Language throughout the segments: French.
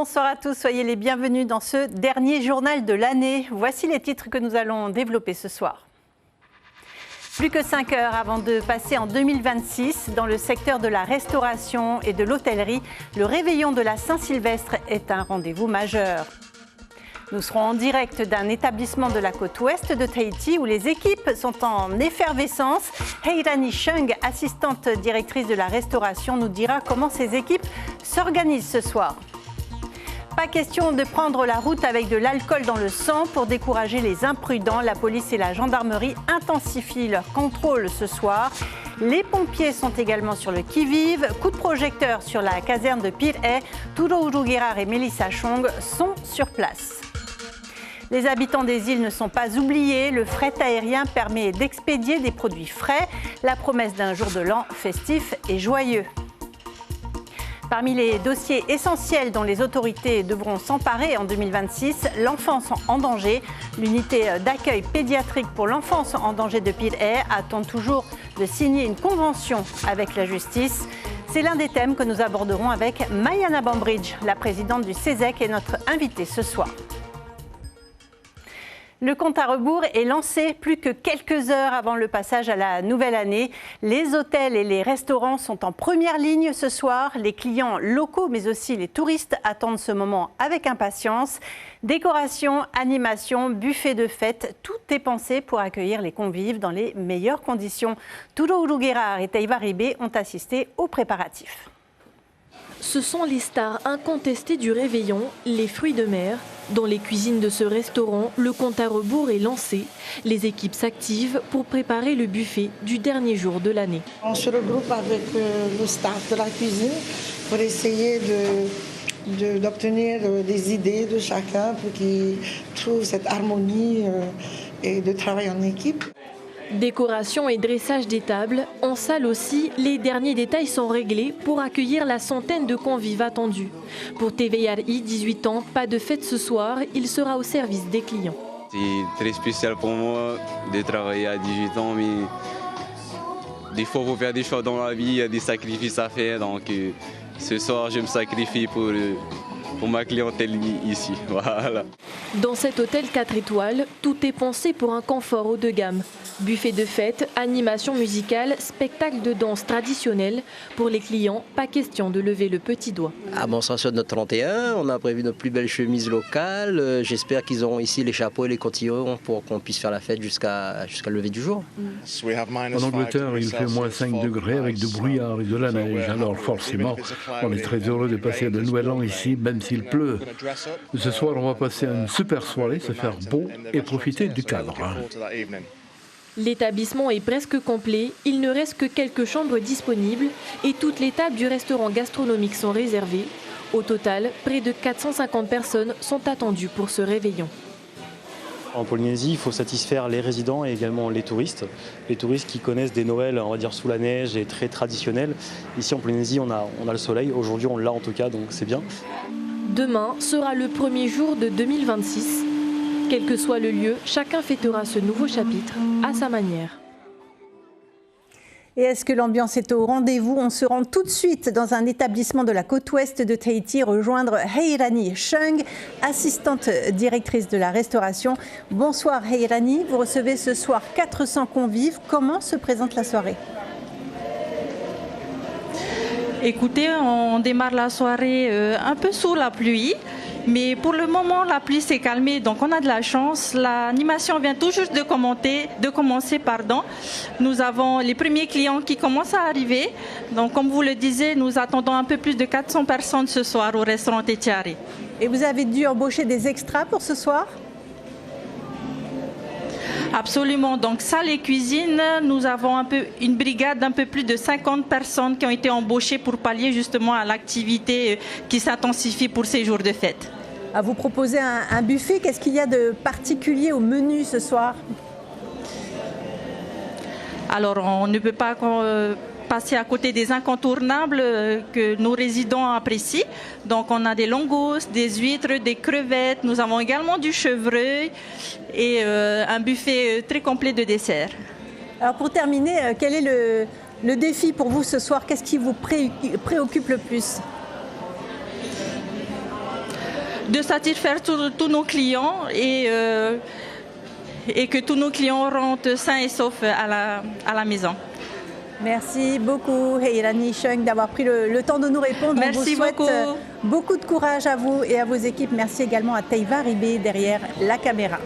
Bonsoir à tous, soyez les bienvenus dans ce dernier journal de l'année. Voici les titres que nous allons développer ce soir. Plus que 5 heures avant de passer en 2026, dans le secteur de la restauration et de l'hôtellerie, le réveillon de la Saint-Sylvestre est un rendez-vous majeur. Nous serons en direct d'un établissement de la côte ouest de Tahiti où les équipes sont en effervescence. Heirani Chung, assistante directrice de la restauration, nous dira comment ces équipes s'organisent ce soir. Pas question de prendre la route avec de l'alcool dans le sang pour décourager les imprudents. La police et la gendarmerie intensifient leur contrôle ce soir. Les pompiers sont également sur le qui-vive. Coup de projecteur sur la caserne de Pir'e. Turo Uruguirar et Melissa Chong sont sur place. Les habitants des îles ne sont pas oubliés. Le fret aérien permet d'expédier des produits frais. La promesse d'un jour de l'an festif et joyeux. Parmi les dossiers essentiels dont les autorités devront s'emparer en 2026, l'enfance en danger. L'unité d'accueil pédiatrique pour l'enfance en danger de Pir'e attend toujours de signer une convention avec la justice. C'est l'un des thèmes que nous aborderons avec Mayana Bambridge, la présidente du CESEC, et notre invitée ce soir. Le compte à rebours est lancé plus que quelques heures avant le passage à la nouvelle année. Les hôtels et les restaurants sont en première ligne ce soir. Les clients locaux, mais aussi les touristes, attendent ce moment avec impatience. Décoration, animation, buffet de fête, tout est pensé pour accueillir les convives dans les meilleures conditions. Turo Uruguirar et Teiva Ribé ont assisté aux préparatifs. Ce sont les stars incontestées du réveillon, les fruits de mer. Dans les cuisines de ce restaurant, le compte à rebours est lancé. Les équipes s'activent pour préparer le buffet du dernier jour de l'année. On se regroupe avec le staff de la cuisine pour essayer d'obtenir des idées de chacun pour qu'il trouve cette harmonie et de travail en équipe. Décoration et dressage des tables. En salle aussi, les derniers détails sont réglés pour accueillir la centaine de convives attendus. Pour TVRI, 18 ans, pas de fête ce soir, il sera au service des clients. C'est très spécial pour moi de travailler à 18 ans, mais des fois il faut faire des choix dans la vie, il y a des sacrifices à faire, donc ce soir je me sacrifie pour ma clientèle ici. Voilà. Dans cet hôtel 4 étoiles, tout est pensé pour un confort haut de gamme. Buffet de fête, animation musicale, spectacle de danse traditionnel. Pour les clients, pas question de lever le petit doigt. On sera sur notre 31, on a prévu notre plus belle chemise locale. J'espère qu'ils auront ici les chapeaux et les cotillons pour qu'on puisse faire la fête jusqu'à le lever du jour. En Angleterre, il fait moins 5 degrés avec du brouillard et de la neige. Alors forcément, on est très heureux de passer le nouvel an ici, même s'il pleut. Ce soir, on va passer une super soirée, se faire beau et profiter du cadre. L'établissement est presque complet, il ne reste que quelques chambres disponibles et toutes les tables du restaurant gastronomique sont réservées. Au total, près de 450 personnes sont attendues pour ce réveillon. En Polynésie, il faut satisfaire les résidents et également les touristes. Les touristes qui connaissent des Noëls, on va dire sous la neige et très traditionnels. Ici en Polynésie, on a le soleil. Aujourd'hui, on l'a en tout cas, donc c'est bien. Demain sera le premier jour de 2026. Quel que soit le lieu, chacun fêtera ce nouveau chapitre à sa manière. Et est-ce que l'ambiance est au rendez-vous? On se rend tout de suite dans un établissement de la côte ouest de Tahiti, rejoindre Heirani Chung, assistante directrice de la restauration. Bonsoir Heirani, vous recevez ce soir 400 convives. Comment se présente la soirée? Écoutez, on démarre la soirée un peu sous la pluie. Mais pour le moment, la pluie s'est calmée, donc on a de la chance. L'animation vient tout juste de commencer. Nous avons les premiers clients qui commencent à arriver. Donc, comme vous le disiez, nous attendons un peu plus de 400 personnes ce soir au restaurant Tetiari. Et vous avez dû embaucher des extras pour ce soir? Absolument. Donc, salle et cuisine, nous avons une brigade d'un peu plus de 50 personnes qui ont été embauchées pour pallier justement à l'activité qui s'intensifie pour ces jours de fête. Vous proposez un buffet. Qu'est-ce qu'il y a de particulier au menu ce soir? Alors, on ne peut pas passer à côté des incontournables que nos résidents apprécient. Donc, on a des langoustes, des huîtres, des crevettes. Nous avons également du chevreuil et un buffet très complet de desserts. Alors, pour terminer, quel est le défi pour vous ce soir? Qu'est-ce qui vous préoccupe le plus? de satisfaire tous nos clients et que tous nos clients rentrent sains et saufs à la maison. Merci beaucoup, Heirani Chung, d'avoir pris le temps de nous répondre. Merci. On vous souhaite beaucoup. Beaucoup de courage à vous et à vos équipes. Merci également à Teiva Ribé derrière la caméra.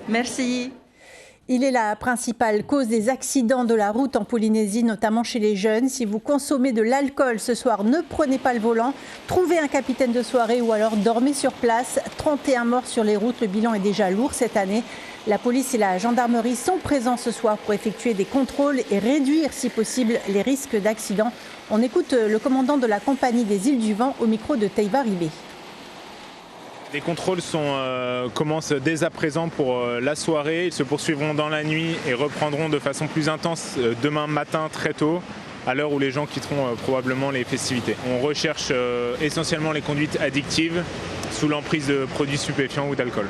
Merci. Il est la principale cause des accidents de la route en Polynésie, notamment chez les jeunes. Si vous consommez de l'alcool ce soir, ne prenez pas le volant. Trouvez un capitaine de soirée ou alors dormez sur place. 31 morts sur les routes, le bilan est déjà lourd cette année. La police et la gendarmerie sont présents ce soir pour effectuer des contrôles et réduire, si possible, les risques d'accident. On écoute le commandant de la compagnie des Îles du Vent au micro de Teiva Ribé. Les contrôles commencent dès à présent pour la soirée. Ils se poursuivront dans la nuit et reprendront de façon plus intense demain matin très tôt, à l'heure où les gens quitteront probablement les festivités. On recherche essentiellement les conduites addictives sous l'emprise de produits stupéfiants ou d'alcool.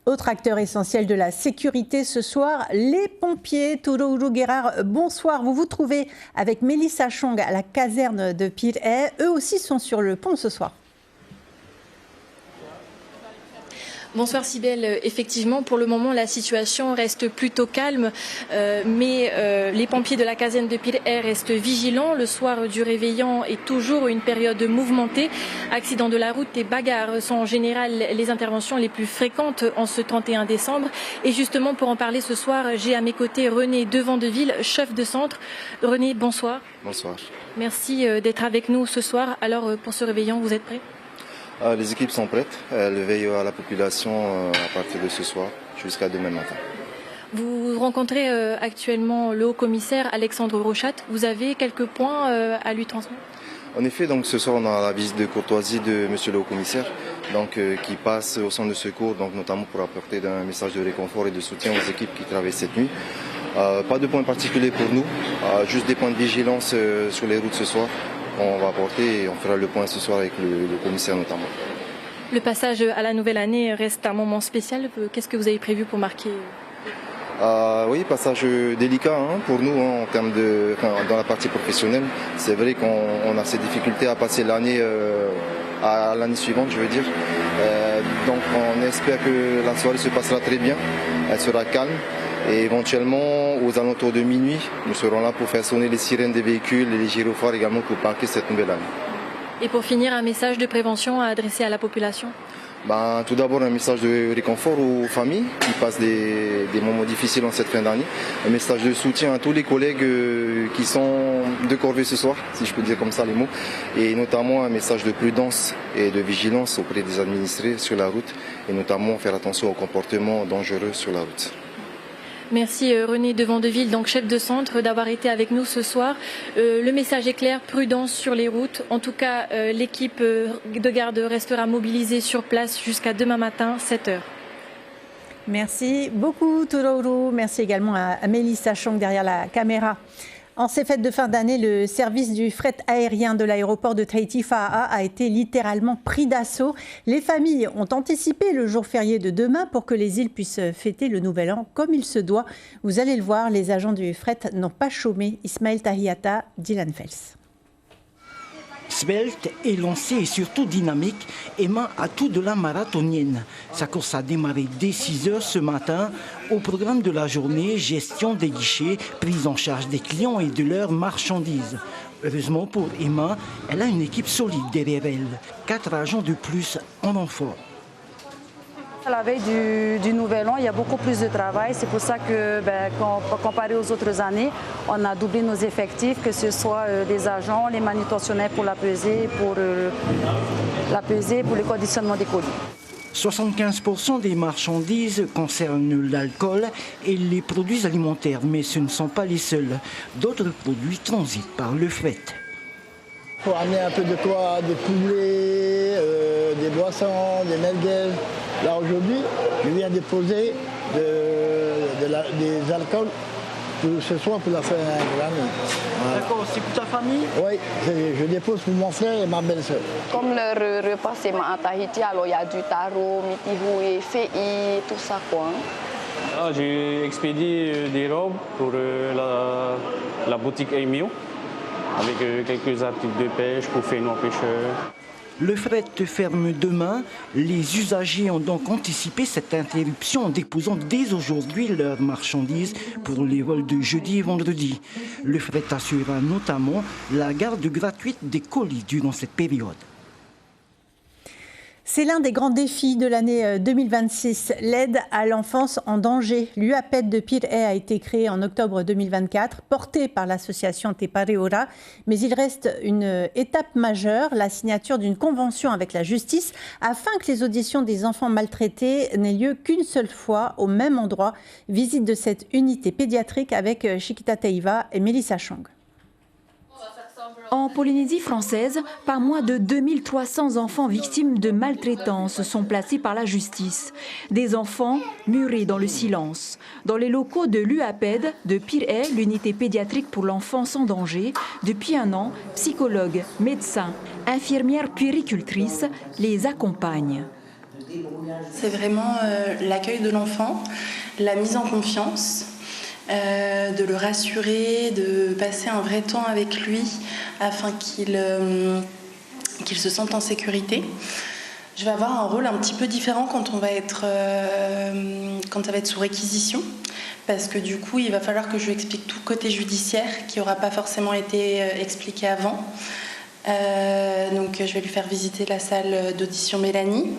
Autre acteur essentiel de la sécurité ce soir, les pompiers. Tourourou Guérard, bonsoir. Vous vous trouvez avec Mélissa Chong à la caserne de Pir'e. Eux aussi sont sur le pont ce soir. Bonsoir Cybèle, effectivement pour le moment la situation reste plutôt calme mais les pompiers de la caserne de Pir'e restent vigilants. Le soir du réveillon est toujours une période mouvementée. Accidents de la route et bagarres sont en général les interventions les plus fréquentes en ce 31 décembre. Et justement pour en parler ce soir, j'ai à mes côtés René Devandeville, chef de centre. René, bonsoir. Bonsoir. Merci d'être avec nous ce soir. Alors pour ce réveillon, vous êtes prêts ? Les équipes sont prêtes. Elles veillent à la population à partir de ce soir jusqu'à demain matin. Vous rencontrez actuellement le haut-commissaire Alexandre Rochat. Vous avez quelques points à lui transmettre ? En effet, donc ce soir on a la visite de courtoisie de monsieur le haut-commissaire qui passe au centre de secours, donc notamment pour apporter un message de réconfort et de soutien aux équipes qui travaillent cette nuit. Pas de points particuliers pour nous, juste des points de vigilance sur les routes ce soir. On va apporter et on fera le point ce soir avec le commissaire notamment. Le passage à la nouvelle année reste un moment spécial. Qu'est-ce que vous avez prévu pour marquer ? Oui, passage délicat pour nous en termes dans la partie professionnelle. C'est vrai qu'on a ces difficultés à passer l'année à l'année suivante, je veux dire. Donc on espère que la soirée se passera très bien, elle sera calme. Et éventuellement, aux alentours de minuit, nous serons là pour faire sonner les sirènes des véhicules et les gyrophares également pour marquer cette nouvelle année. Et pour finir, un message de prévention à adresser à la population ? Tout d'abord, un message de réconfort aux familles qui passent des moments difficiles en cette fin d'année. Un message de soutien à tous les collègues qui sont de corvée ce soir, si je peux dire comme ça les mots. Et notamment un message de prudence et de vigilance auprès des administrés sur la route. Et notamment faire attention aux comportements dangereux sur la route. Merci René Devandeville, donc chef de centre, d'avoir été avec nous ce soir. Le message est clair, prudence sur les routes. En tout cas, l'équipe de garde restera mobilisée sur place jusqu'à demain matin, 7h. Merci beaucoup Tourourou. Merci également à Mélissa Chong derrière la caméra. En ces fêtes de fin d'année, le service du fret aérien de l'aéroport de Tahiti Fa'a a été littéralement pris d'assaut. Les familles ont anticipé le jour férié de demain pour que les îles puissent fêter le nouvel an comme il se doit. Vous allez le voir, les agents du fret n'ont pas chômé. Ismaël Tahiata, Dylan Fels. Svelte, élancé et surtout dynamique, Emma a tout de la marathonienne. Sa course a démarré dès 6h ce matin. Au programme de la journée, gestion des guichets, prise en charge des clients et de leurs marchandises. Heureusement pour Emma, elle a une équipe solide derrière elle. 4 agents de plus en renfort. À la veille du Nouvel An, il y a beaucoup plus de travail. C'est pour ça que, comparé aux autres années, on a doublé nos effectifs, que ce soit les agents, les manutentionnaires pour la pesée, pour le conditionnement des colis. 75% des marchandises concernent l'alcool et les produits alimentaires, mais ce ne sont pas les seuls. D'autres produits transitent par le fret. Il faut amener un peu de quoi, des poulets, des boissons, des merguez. Là aujourd'hui, je viens déposer des alcools pour ce soir pour la fin de l'année. Voilà. D'accord, c'est pour ta famille? Oui, je dépose pour mon frère et ma belle-sœur. Comme le repas c'est à Tahiti, alors il y a du taro, mitihu et fei, tout ça quoi. J'ai expédié des robes pour la boutique Emio. avec quelques appliques de pêche pour faire nos pêcheurs. Le fret ferme demain. Les usagers ont donc anticipé cette interruption en déposant dès aujourd'hui leurs marchandises pour les vols de jeudi et vendredi. Le fret assurera notamment la garde gratuite des colis durant cette période. C'est l'un des grands défis de l'année 2026, l'aide à l'enfance en danger. L'UAPED de Pirée a été créé en octobre 2024, porté par l'association Te Pare Ora, mais il reste une étape majeure, la signature d'une convention avec la justice, afin que les auditions des enfants maltraités n'aient lieu qu'une seule fois au même endroit. Visite de cette unité pédiatrique avec Chiquita Teiva et Mélissa Chong. En Polynésie française, pas moins de 2300 enfants victimes de maltraitance sont placés par la justice. Des enfants murés dans le silence. Dans les locaux de l'UAPED de Pirée, l'unité pédiatrique pour l'enfance en danger, depuis un an, psychologues, médecins, infirmières puéricultrices les accompagnent. C'est vraiment l'accueil de l'enfant, la mise en confiance. De le rassurer, de passer un vrai temps avec lui afin qu'il se sente en sécurité. Je vais avoir un rôle un petit peu différent quand ça va être sous réquisition, parce que du coup il va falloir que je lui explique tout le côté judiciaire qui n'aura pas forcément été expliqué avant. Donc je vais lui faire visiter la salle d'audition Mélanie.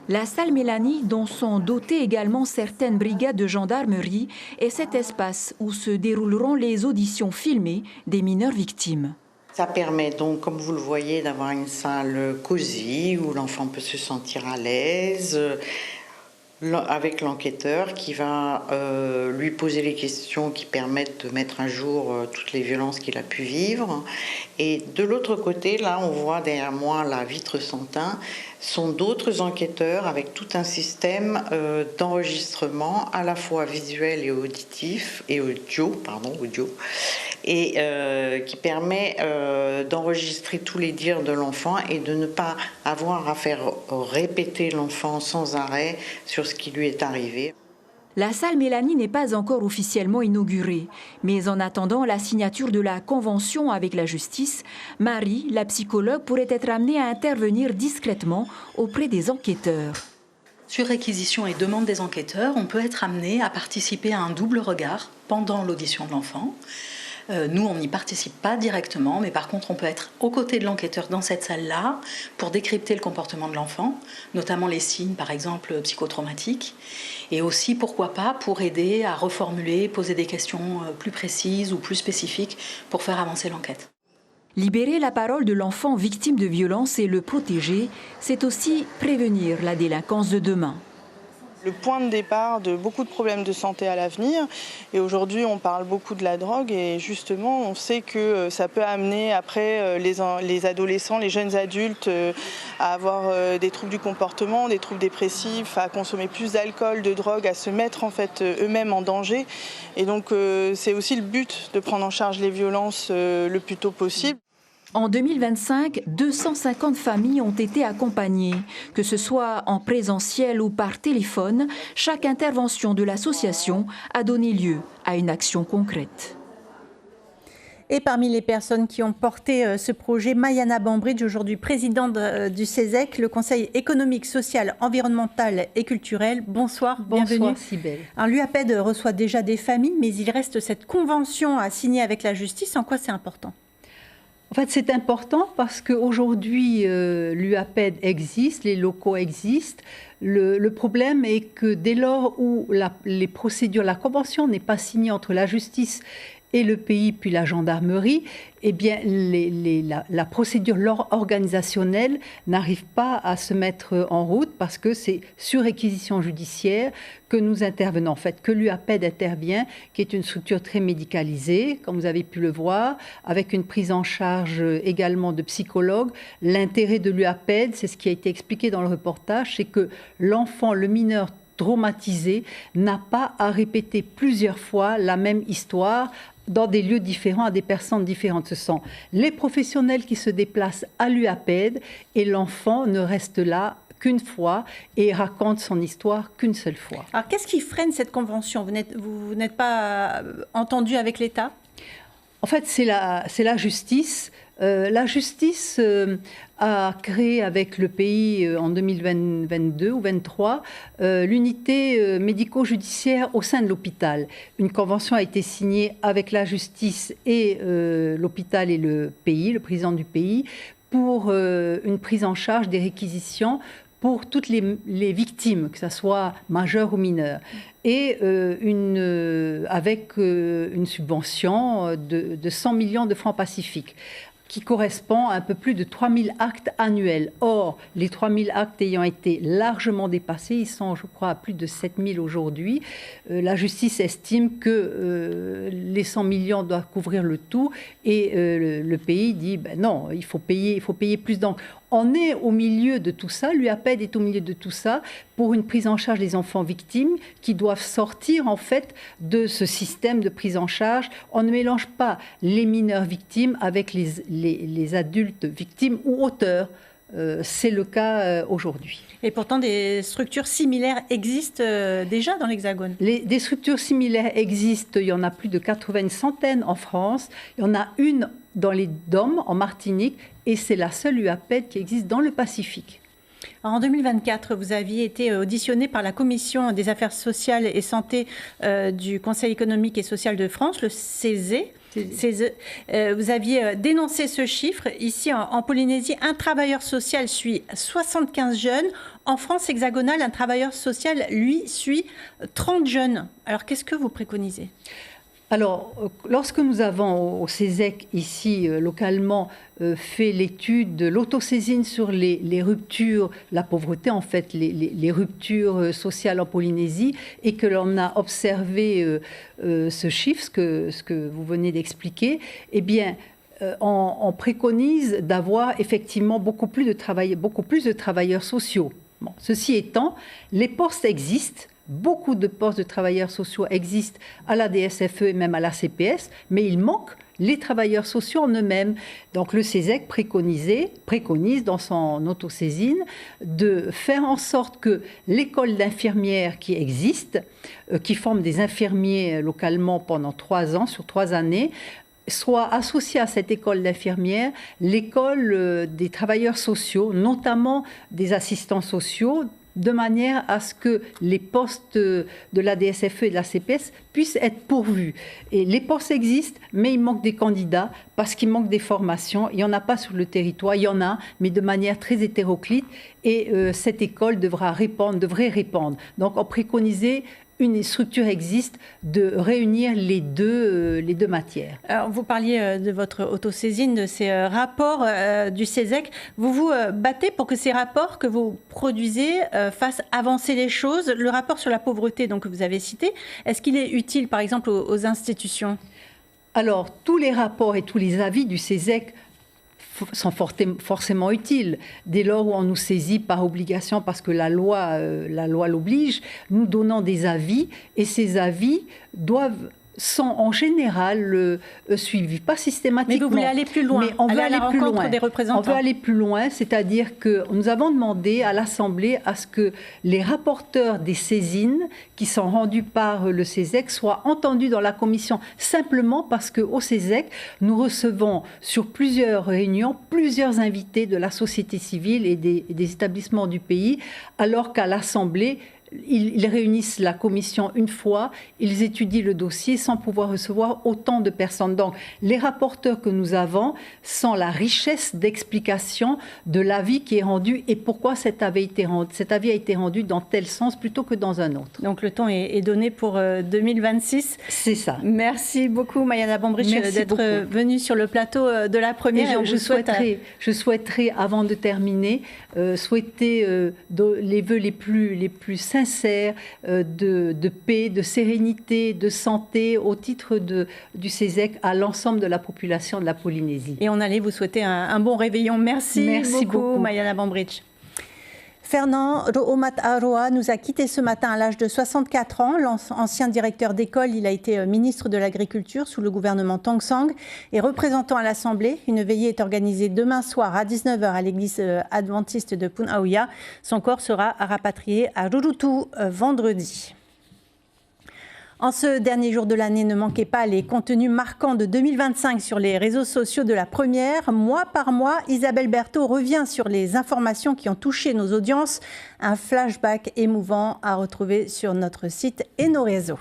La salle Mélanie, dont sont dotées également certaines brigades de gendarmerie, est cet espace où se dérouleront les auditions filmées des mineurs victimes. Ça permet donc, comme vous le voyez, d'avoir une salle cosy où l'enfant peut se sentir à l'aise avec l'enquêteur qui va lui poser les questions qui permettent de mettre à jour toutes les violences qu'il a pu vivre. Et de l'autre côté, là, on voit derrière moi la vitre sans teint, sont d'autres enquêteurs avec tout un système d'enregistrement à la fois visuel et auditif, et audio, et qui permet d'enregistrer tous les dires de l'enfant et de ne pas avoir à faire répéter l'enfant sans arrêt sur ce qui lui est arrivé. La salle Mélanie n'est pas encore officiellement inaugurée, mais en attendant la signature de la convention avec la justice, Marie, la psychologue, pourrait être amenée à intervenir discrètement auprès des enquêteurs. Sur réquisition et demande des enquêteurs, on peut être amené à participer à un double regard pendant l'audition de l'enfant. Nous, on n'y participe pas directement, mais par contre, on peut être aux côtés de l'enquêteur dans cette salle-là pour décrypter le comportement de l'enfant, notamment les signes, par exemple, psychotraumatiques, et aussi, pourquoi pas, pour aider à reformuler, poser des questions plus précises ou plus spécifiques pour faire avancer l'enquête. Libérer la parole de l'enfant victime de violence et le protéger, c'est aussi prévenir la délinquance de demain. Le point de départ de beaucoup de problèmes de santé à l'avenir. Et aujourd'hui, on parle beaucoup de la drogue et justement, on sait que ça peut amener après les adolescents, les jeunes adultes à avoir des troubles du comportement, des troubles dépressifs, à consommer plus d'alcool, de drogue, à se mettre en fait eux-mêmes en danger. Et donc, c'est aussi le but de prendre en charge les violences le plus tôt possible. En 2025, 250 familles ont été accompagnées. Que ce soit en présentiel ou par téléphone, chaque intervention de l'association a donné lieu à une action concrète. Et parmi les personnes qui ont porté ce projet, Mayana Bambridge, aujourd'hui présidente du CESEC, le Conseil économique, social, environnemental et culturel. Bonsoir, bienvenue. Bonsoir, Cybèle. L'UAPED reçoit déjà des familles, mais il reste cette convention à signer avec la justice. En quoi c'est important ? En fait, c'est important parce qu'aujourd'hui, l'UAPED existe, les locaux existent. Le problème est que dès lors où les procédures, la convention n'est pas signée entre la justice et le pays, puis la gendarmerie, eh bien, la procédure organisationnelle n'arrive pas à se mettre en route parce que c'est sur réquisition judiciaire que nous intervenons. En fait, que l'UAPED intervient, qui est une structure très médicalisée, comme vous avez pu le voir, avec une prise en charge également de psychologues. L'intérêt de l'UAPED, c'est ce qui a été expliqué dans le reportage, c'est que l'enfant, le mineur traumatisé, n'a pas à répéter plusieurs fois la même histoire dans des lieux différents, à des personnes différentes. Ce sont les professionnels qui se déplacent à l'UAPED et l'enfant ne reste là qu'une fois et raconte son histoire qu'une seule fois. Alors, qu'est-ce qui freine cette convention ? Vous n'êtes pas entendu avec l'État ? En fait, c'est la justice. La justice a créé avec le pays en 2022 ou 2023 l'unité médico-judiciaire au sein de l'hôpital. Une convention a été signée avec la justice et l'hôpital et le pays, le président du pays, pour une prise en charge des réquisitions pour toutes les victimes, que ce soit majeures ou mineures, et avec une subvention de 100 millions de francs pacifiques, qui correspond à un peu plus de 3000 actes annuels. Or, les 3000 actes ayant été largement dépassés, ils sont, je crois, à plus de 7000 aujourd'hui. La justice estime que les 100 millions doivent couvrir le tout, et le pays dit ben non, il faut payer plus. Donc, on est au milieu de tout ça, l'UAPED est au milieu de tout ça pour une prise en charge des enfants victimes qui doivent sortir en fait de ce système de prise en charge. On ne mélange pas les mineurs victimes avec les adultes victimes ou auteurs. C'est le cas aujourd'hui. Et pourtant, des structures similaires existent déjà dans l'Hexagone. Des structures similaires existent, il y en a plus de 80 centaines en France, il y en a une dans les DOM en Martinique, et c'est la seule UAPED qui existe dans le Pacifique. Alors, en 2024, vous aviez été auditionné par la Commission des affaires sociales et santé du Conseil économique et social de France, le CESE. Vous aviez dénoncé ce chiffre. Ici, en Polynésie, un travailleur social suit 75 jeunes. En France hexagonale, un travailleur social, lui, suit 30 jeunes. Alors, qu'est-ce que vous préconisez ? Alors, lorsque nous avons au CESEC, ici, localement, fait l'étude de l'autosaisine sur les ruptures, la pauvreté, en fait, les ruptures sociales en Polynésie, et que l'on a observé ce chiffre, ce que vous venez d'expliquer, eh bien, on préconise d'avoir effectivement beaucoup plus de travailleurs sociaux. Bon, ceci étant, les postes existent. Beaucoup de postes de travailleurs sociaux existent à la DSFE et même à la CPS, mais il manque les travailleurs sociaux en eux-mêmes. Donc le CESEC préconise dans son autosaisine de faire en sorte que l'école d'infirmières qui existe, qui forme des infirmiers localement pendant 3 ans, sur 3 années, soit associée à cette école d'infirmières l'école des travailleurs sociaux, notamment des assistants sociaux, de manière à ce que les postes de la DSFE et de la CPS puissent être pourvus. Et les postes existent, mais il manque des candidats parce qu'il manque des formations. Il n'y en a pas sur le territoire, il y en a, mais de manière très hétéroclite. Et cette école devrait répondre. Donc, on préconisait, une structure existe, de réunir les deux matières. Alors, vous parliez de votre autosaisine, de ces rapports du CESEC. Vous vous battez pour que ces rapports que vous produisez fassent avancer les choses. Le rapport sur la pauvreté, donc, que vous avez cité, est-ce qu'il est utile, par exemple, aux institutions ? Alors, tous les rapports et tous les avis du CESEC sont forcément utiles. Dès lors où on nous saisit par obligation, parce que la loi l'oblige, nous donnons des avis, et ces avis sont en général suivis, pas systématiquement. Mais vous voulez aller plus loin, mais on veut aller plus loin. Des représentants. On veut aller plus loin, c'est-à-dire que nous avons demandé à l'Assemblée à ce que les rapporteurs des saisines qui sont rendus par le CESEC soient entendus dans la commission, simplement parce qu'au CESEC, nous recevons sur plusieurs réunions plusieurs invités de la société civile et des établissements du pays, alors qu'à l'Assemblée, ils réunissent la commission une fois, ils étudient le dossier sans pouvoir recevoir autant de personnes. Donc, les rapporteurs que nous avons sont la richesse d'explication de l'avis qui est rendu et pourquoi cet avis a été rendu dans tel sens plutôt que dans un autre. Donc, le temps est donné pour 2026. C'est ça. Merci beaucoup, Mayana Bambrich, d'être venue sur le plateau de la première. Et je souhaiterais, avant de terminer, souhaiter les vœux les plus sincères de paix, de sérénité, de santé au titre du CESEC à l'ensemble de la population de la Polynésie. Et on allait vous souhaiter un bon réveillon. Merci beaucoup, Mayana Bambrich. Fernand Ro'omat Aroa nous a quittés ce matin à l'âge de 64 ans. L'ancien directeur d'école, il a été ministre de l'Agriculture sous le gouvernement Tong Sang et représentant à l'Assemblée. Une veillée est organisée demain soir à 19h à l'église adventiste de Punaouia. Son corps sera rapatrié à Rurutu vendredi. En ce dernier jour de l'année, ne manquez pas les contenus marquants de 2025 sur les réseaux sociaux de la Première. Mois par mois, Isabelle Berthaud revient sur les informations qui ont touché nos audiences. Un flashback émouvant à retrouver sur notre site et nos réseaux.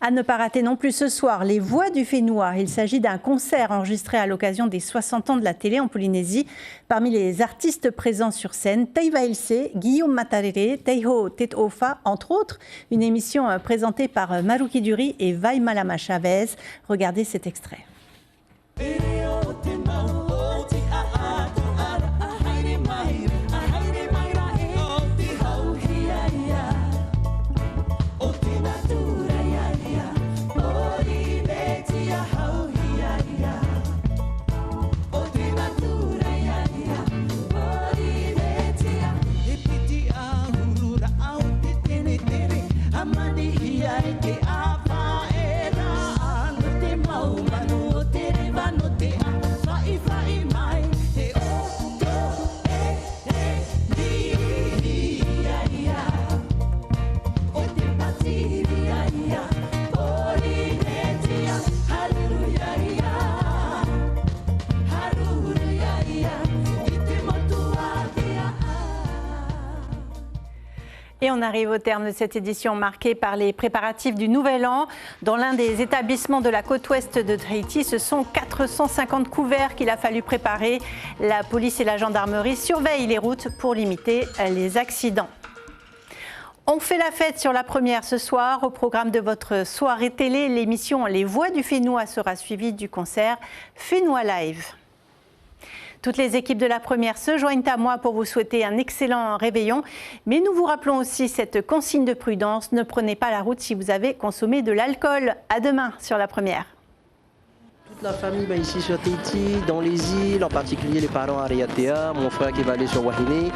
À ne pas rater non plus ce soir, les Voix du Fénois. Il s'agit d'un concert enregistré à l'occasion des 60 ans de la télé en Polynésie. Parmi les artistes présents sur scène, Teiva Ilse, Guillaume Matarere, Teiho Tetofa, entre autres. Une émission présentée par Maruki Duri et Vai Malama Chavez. Regardez cet extrait. Et on arrive au terme de cette édition marquée par les préparatifs du Nouvel An. Dans l'un des établissements de la côte ouest de Tahiti, ce sont 450 couverts qu'il a fallu préparer. La police et la gendarmerie surveillent les routes pour limiter les accidents. On fait la fête sur la Première ce soir. Au programme de votre soirée télé, l'émission Les Voix du Fénois sera suivie du concert Fénois Live. Toutes les équipes de la Première se joignent à moi pour vous souhaiter un excellent réveillon. Mais nous vous rappelons aussi cette consigne de prudence. Ne prenez pas la route si vous avez consommé de l'alcool. À demain sur la Première. Toute la famille ici sur Tahiti, dans les îles, en particulier les parents à Ariatea, mon frère qui va aller sur Wahine,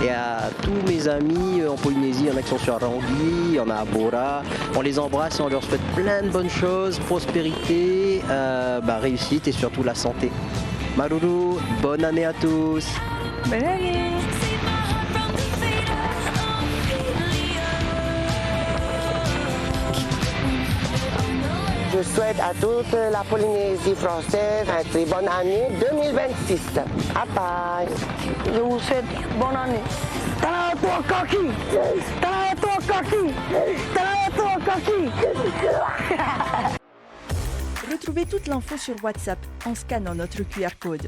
et à tous mes amis en Polynésie, il y en a qui sont sur Rangui, il y en a à Bora. On les embrasse et on leur souhaite plein de bonnes choses, prospérité, réussite et surtout la santé. Maruru, bonne année à tous. Bonne année. Je souhaite à toute la Polynésie française une très bonne année 2026. Bye. Je vous souhaite bonne année. Retrouvez toute l'info sur WhatsApp en scannant notre QR code.